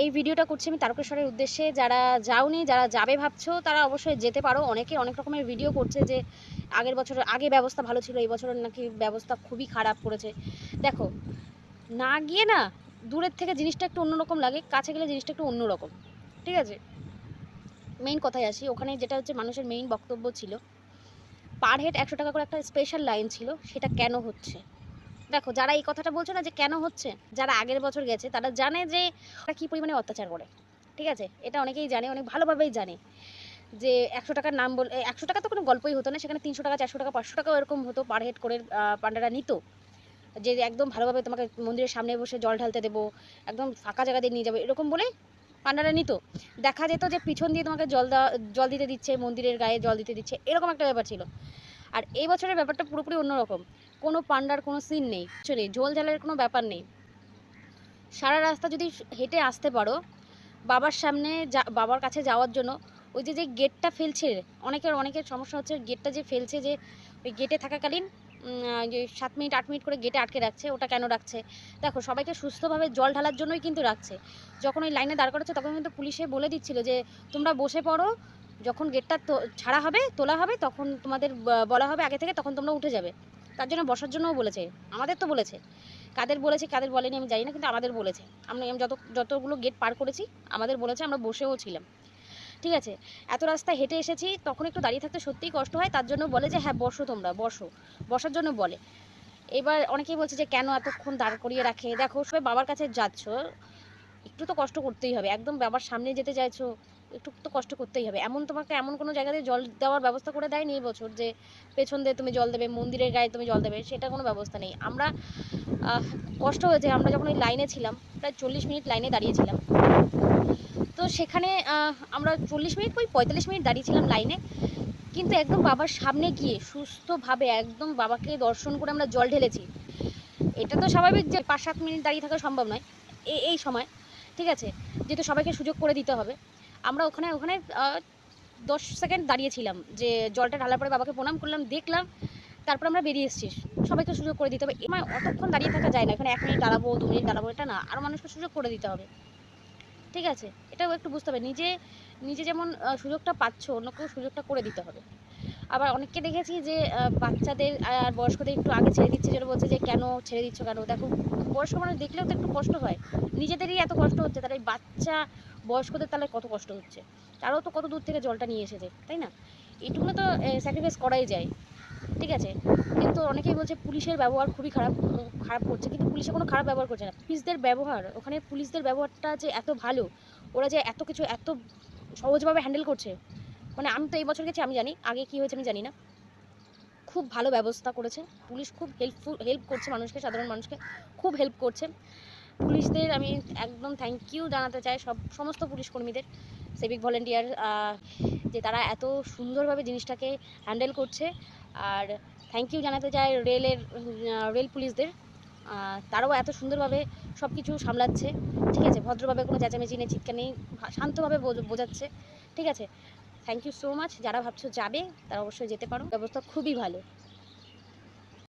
এই ভিডিওটা করছি আমি তারকেশ্বরের উদ্দেশ্যে। যারা যাওনি, যারা যাবে ভাবছো, তারা অবশ্যই যেতে পারো। অনেকে অনেক রকমের ভিডিও করছে যে আগের বছর আগে ব্যবস্থা ভালো ছিল, এই বছরের নাকি ব্যবস্থা খুবই খারাপ করেছে। দেখো, না গিয়ে না, দূরের থেকে জিনিসটা একটু অন্যরকম লাগে, কাছে গেলে জিনিসটা একটু অন্যরকম। ঠিক আছে, মেইন কথায় আসি। ওখানে যেটা হচ্ছে মানুষের মেইন বক্তব্য ছিল, পার হেড 100 টাকা করে একটা স্পেশাল লাইন ছিল, সেটা কেন হচ্ছে? দেখো, যারা এই কথাটা বলছো না যে কেন হচ্ছে, যারা আগের বছর গেছে তারা জানে যে ওরা কী পরিমাণে অত্যাচার করে। ঠিক আছে, এটা অনেকেই জানে, অনেক ভালোভাবেই জানে যে 100 টাকার নাম বলে 100 টাকা তো কোনো গল্পই হতো না, সেখানে 300 টাকা, 400 টাকা, 500 টাকাও এরকম হতো পার হেড করে। পান্ডারা নিত যে একদম ভালোভাবে তোমাকে মন্দিরের সামনে বসে জল ঢালতে দেবো, একদম ফাঁকা জায়গা দিয়ে নিয়ে যাবো, এরকম বলে পান্ডারা নিত। দেখা যেত যে পিছন দিয়ে তোমাকে জল দিতে দিচ্ছে, মন্দিরের গায়ে জল দিতে দিচ্ছে, এরকম একটা ব্যাপার ছিল। আর এই বছরের ব্যাপারটা পুরোপুরি অন্যরকম। কোনো পান্ডার কোনো সিন নেই, কিছু নেই, ঝোল ঝালের কোনো ব্যাপার নেই। সারা রাস্তা যদি হেঁটে আসতে পারো বাবার সামনে, বাবার কাছে যাওয়ার জন্য, ওই যে গেটটা ফেলছে, অনেকের সমস্যা হচ্ছে গেটটা যে ফেলছে, যে ওই গেটে থাকাকালীন যে 7 মিনিট 8 মিনিট করে গেটে আটকে রাখছে, ওটা কেন রাখছে? দেখো, সবাইকে সুস্থভাবে জল ঢালার জন্যই কিন্তু রাখছে। যখন ওই লাইনে দাঁড় করাচ্ছে তখন কিন্তু পুলিশে বলে দিচ্ছিল যে তোমরা বসে পড়ো, যখন গেটটা ছাড়া হবে, তোলা হবে, তখন তোমাদের বলা হবে আগে থেকে, তখন তোমরা উঠে যাবে। তার জন্য বসার জন্যও বলেছে। আমাদের তো বলেছে, কাদের বলেছে কাদের বলেনি আমি জানি না, কিন্তু আমাদের বলেছে। আমি যতগুলো গেট পার করেছি আমাদের বলেছে, আমরা বসেও ছিলাম। ঠিক আছে, এত রাস্তা হেঁটে এসেছি, তখন একটু দাঁড়িয়ে থাকতে সত্যিই কষ্ট হয়। তার জন্য বলে যে হ্যাঁ বসো, তোমরা বসো, বসার জন্য বলে। এবার অনেকেই বলছে যে কেন এতক্ষণ দাঁড় করিয়ে রাখে। দেখো, সবাই বাবার কাছে যাচ্ছ, একটু তো কষ্ট করতেই হবে। একদম বাবার সামনে যেতে চাইছো, একটু তো কষ্ট করতেই হবে। তোমাকে এমন কোনো জায়গাতে জল দেওয়ার ব্যবস্থা করে দেয়নি এই বছর যে পেছন দিয়ে তুমি জল দেবে, মন্দিরের গায়ে তুমি জল দেবে, সেটা কোনো ব্যবস্থা নেই। আমরা কষ্ট হয়েছে, আমরা যখন ওই লাইনে ছিলাম, প্রায় 40 মিনিট লাইনে দাঁড়িয়েছিলাম। তো সেখানে আমরা 40 মিনিট, ওই 45 মিনিট দাঁড়িয়েছিলাম লাইনে, কিন্তু একদম বাবার সামনে গিয়ে সুস্থভাবে একদম বাবাকে দর্শন করে আমরা জল ঢেলেছি। এটা তো স্বাভাবিক যে 5-7 মিনিট দাঁড়িয়ে থাকা সম্ভব নয় এই সময়। ঠিক আছে, যেহেতু সবাইকে সুযোগ করে দিতে হবে, আমরা ওখানে 10 সেকেন্ড দাঁড়িয়েছিলাম, যে জলটা ঢালার পরে বাবাকে প্রণাম করলাম, দেখলাম, তারপর আমরা বেরিয়ে এসেছি। সবাইকে সুযোগ করে দিতে হবে। এবার অতক্ষণ দাঁড়িয়ে থাকা যায় না, এখানে 1 মিনিট দাঁড়াবো, 2 মিনিট দাঁড়াবো, এটা না, আরও মানুষকে সুযোগ করে দিতে হবে। ঠিক আছে, এটাও একটু বুঝতে হবে। নিজে নিজে যেমন সুযোগটা পাচ্ছ, অন্যকেও সুযোগটা করে দিতে হবে। আবার অনেককে দেখেছি যে বাচ্চাদের আর বয়স্কদের একটু আগে ছেড়ে দিচ্ছে, যেটা বলছে যে কেন ছেড়ে দিচ্ছ কেন? দেখো, বয়স্ক মানুষ দেখলেও তো একটু কষ্ট হয়, নিজেদেরই এত কষ্ট হচ্ছে, তাহলে এই বাচ্চা বয়স্কদের তাহলে কত কষ্ট হচ্ছে। তারাও তো কত দূর থেকে জলটা নিয়ে এসেছে, তাই না? এইটুকু তো স্যাক্রিফাইস করাই যায়। ঠিক আছে, কিন্তু অনেকেই বলছে পুলিশের ব্যবহার খুবই খারাপ করছে, কিন্তু পুলিশে কোনো খারাপ ব্যবহার করছে না। পুলিশদের ব্যবহার, ওখানে পুলিশদের ব্যবহারটা যে এত ভালো, ওরা যে এত কিছু এত সহজভাবে হ্যান্ডেল করছে, মানে আমি তো এই বছর গেছি, আমি জানি আগে কী হয়েছে আমি জানি না। খুব ভালো ব্যবস্থা করেছে পুলিশ, খুব হেল্প করছে মানুষকে, সাধারণ মানুষকে খুব হেল্প করছে। পুলিশদের আমি একদম থ্যাংক ইউ জানাতে চাই, সমস্ত পুলিশ কর্মীদের, সিভিক ভলেন্টিয়ার, যে তারা এত সুন্দরভাবে জিনিসটাকে হ্যান্ডেল করছে। আর থ্যাংক ইউ জানাতে চাই রেল পুলিশদের, তারাও এত সুন্দরভাবে সব কিছু সামলাচ্ছে। ঠিক আছে, ভদ্রভাবে, কোনো চেঁচামেচি নেই, চিৎকার নেই, শান্তভাবে বোঝাচ্ছে। ঠিক আছে, থ্যাংক ইউ সো মাচ। যারা ভাবছো যাবে তারা অবশ্যই যেতে পারো, ব্যবস্থা খুবই ভালো।